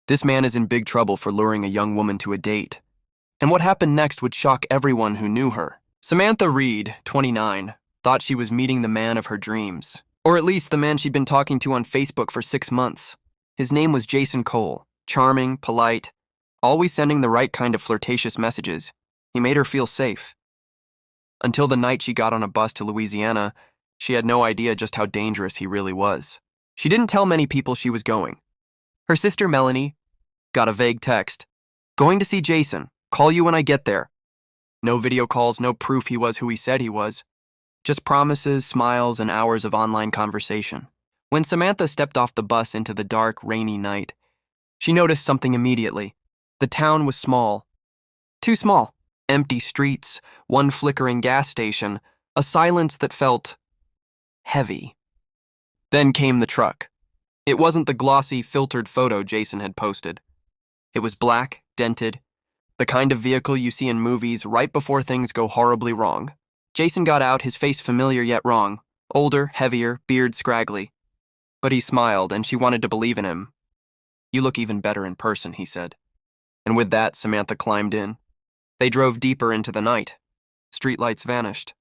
This man is in big trouble for luring a young woman to a date. And what happened next would shock everyone who knew her. Samantha Reid, 29, thought she was meeting the man of her dreams. Or at least the man she'd been talking to on Facebook for 6 months. His name was Jason Cole. Charming, polite, always sending the right kind of flirtatious messages. He made her feel safe. Until the night she got on a bus to Louisiana, she had no idea just how dangerous he really was. She didn't tell many people she was going. Her sister Melanie got a vague text. "Going to see Jason. Call you when I get there." No video calls, no proof he was who he said he was. Just promises, smiles, and hours of online conversation. When Samantha stepped off the bus into the dark, rainy night, she noticed something immediately. The town was small. Too small. Empty streets, one flickering gas station, a silence that felt heavy. Then came the truck. It wasn't the glossy, filtered photo Jason had posted. It was black, dented, the kind of vehicle you see in movies right before things go horribly wrong. Jason got out, his face familiar yet wrong. Older, heavier, beard scraggly. But he smiled, and she wanted to believe in him. "You look even better in person," he said. And with that, Samantha climbed in. They drove deeper into the night. Streetlights vanished.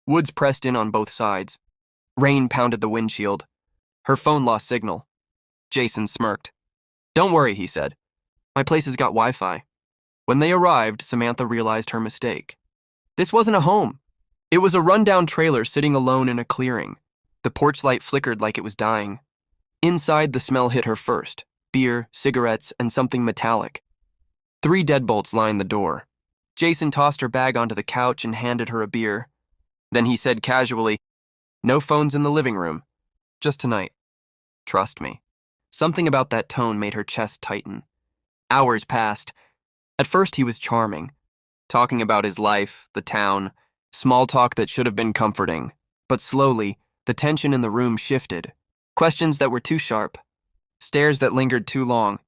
Woods pressed in on both sides. Rain pounded the windshield. Her phone lost signal. Jason smirked. "Don't worry," he said. "My place has got Wi-Fi." When they arrived, Samantha realized her mistake. This wasn't a home. It was a rundown trailer sitting alone in a clearing. The porch light flickered like it was dying. Inside, the smell hit her first. Beer, cigarettes, and something metallic. 3 deadbolts lined the door. Jason tossed her bag onto the couch and handed her a beer. Then he said casually, "No phones in the living room. Just tonight. Trust me." Something about that tone made her chest tighten. Hours passed. At first, he was charming, talking about his life, the town, small talk that should have been comforting. But slowly, the tension in the room shifted. Questions that were too sharp. Stares that lingered too long.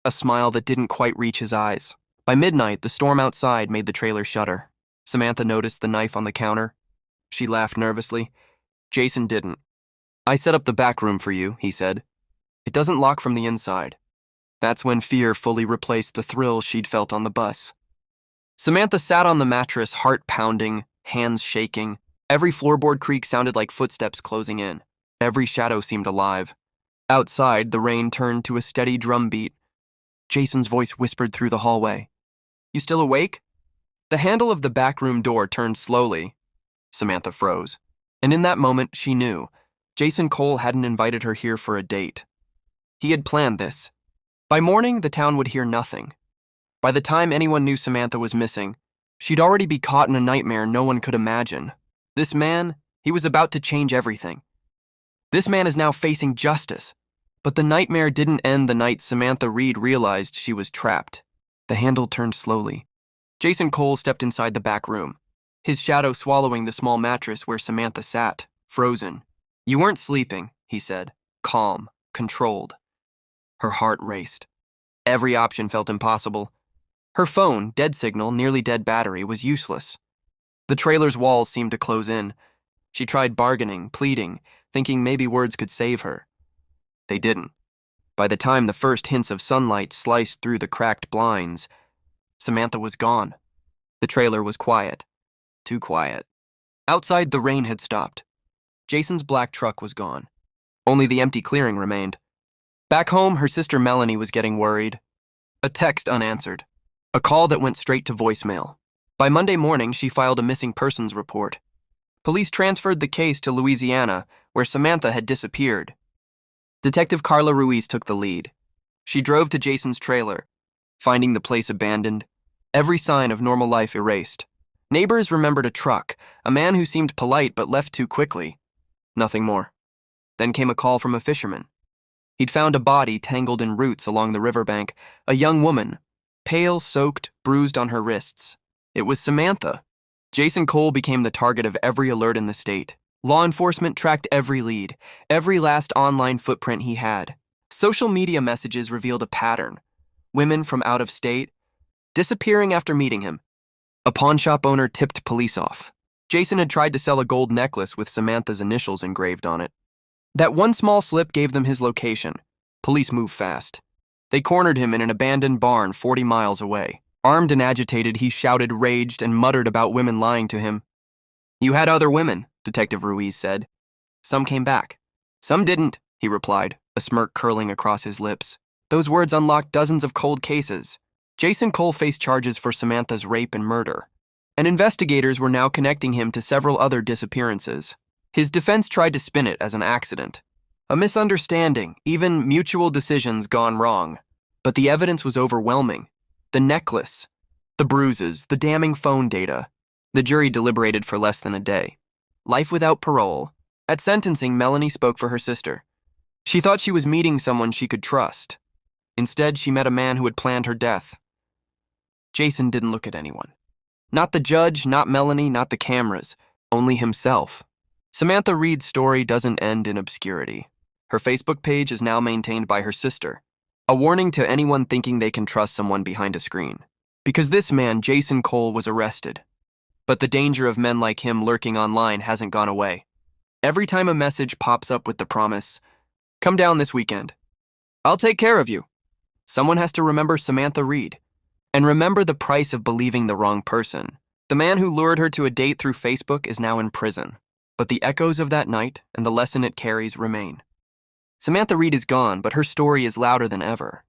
A smile that didn't quite reach his eyes. By midnight, the storm outside made the trailer shudder. Samantha noticed the knife on the counter. She laughed nervously. Jason didn't. "I set up the back room for you," he said. "It doesn't lock from the inside." That's when fear fully replaced the thrill she'd felt on the bus. Samantha sat on the mattress, heart pounding, hands shaking. Every floorboard creak sounded like footsteps closing in. Every shadow seemed alive. Outside, the rain turned to a steady drumbeat. Jason's voice whispered through the hallway. "You still awake?" The handle of the back room door turned slowly. Samantha froze. And in that moment, she knew. Jason Cole hadn't invited her here for a date. He had planned this. By morning, the town would hear nothing. By the time anyone knew Samantha was missing, she'd already be caught in a nightmare no one could imagine. This man, he was about to change everything. This man is now facing justice. But the nightmare didn't end the night Samantha Reid realized she was trapped. The handle turned slowly. Jason Cole stepped inside the back room, his shadow swallowing the small mattress where Samantha sat, frozen. "You weren't sleeping," he said, calm, controlled. Her heart raced. Every option felt impossible. Her phone, dead signal, nearly dead battery, was useless. The trailer's walls seemed to close in. She tried bargaining, pleading, thinking maybe words could save her. They didn't. By the time the first hints of sunlight sliced through the cracked blinds, Samantha was gone. The trailer was quiet. Too quiet. Outside, the rain had stopped. Jason's black truck was gone. Only the empty clearing remained. Back home, her sister Melanie was getting worried. A text unanswered. A call that went straight to voicemail. By Monday morning, she filed a missing persons report. Police transferred the case to Louisiana, where Samantha had disappeared. Detective Carla Ruiz took the lead. She drove to Jason's trailer, finding the place abandoned, every sign of normal life erased. Neighbors remembered a truck, a man who seemed polite but left too quickly. Nothing more. Then came a call from a fisherman. He'd found a body tangled in roots along the riverbank, a young woman, pale, soaked, bruised on her wrists. It was Samantha. Jason Cole became the target of every alert in the state. Law enforcement tracked every lead, every last online footprint he had. Social media messages revealed a pattern. Women from out of state, disappearing after meeting him. A pawn shop owner tipped police off. Jason had tried to sell a gold necklace with Samantha's initials engraved on it. That one small slip gave them his location. Police moved fast. They cornered him in an abandoned barn 40 miles away. Armed and agitated, he shouted, raged, and muttered about women lying to him. "You had other women," Detective Ruiz said. "Some came back." "Some didn't," he replied, a smirk curling across his lips. Those words unlocked dozens of cold cases. Jason Cole faced charges for Samantha's rape and murder, and investigators were now connecting him to several other disappearances. His defense tried to spin it as an accident, a misunderstanding, even mutual decisions gone wrong. But the evidence was overwhelming. The necklace, the bruises, the damning phone data. The jury deliberated for less than a day. Life without parole. At sentencing, Melanie spoke for her sister. She thought she was meeting someone she could trust. Instead, she met a man who had planned her death. Jason didn't look at anyone. Not the judge, not Melanie, not the cameras. Only himself. Samantha Reid's story doesn't end in obscurity. Her Facebook page is now maintained by her sister. A warning to anyone thinking they can trust someone behind a screen. Because this man, Jason Cole, was arrested. But the danger of men like him lurking online hasn't gone away. Every time a message pops up with the promise, "Come down this weekend. I'll take care of you." Someone has to remember Samantha Reid. And remember the price of believing the wrong person. The man who lured her to a date through Facebook is now in prison. But the echoes of that night and the lesson it carries remain. Samantha Reid is gone, but her story is louder than ever.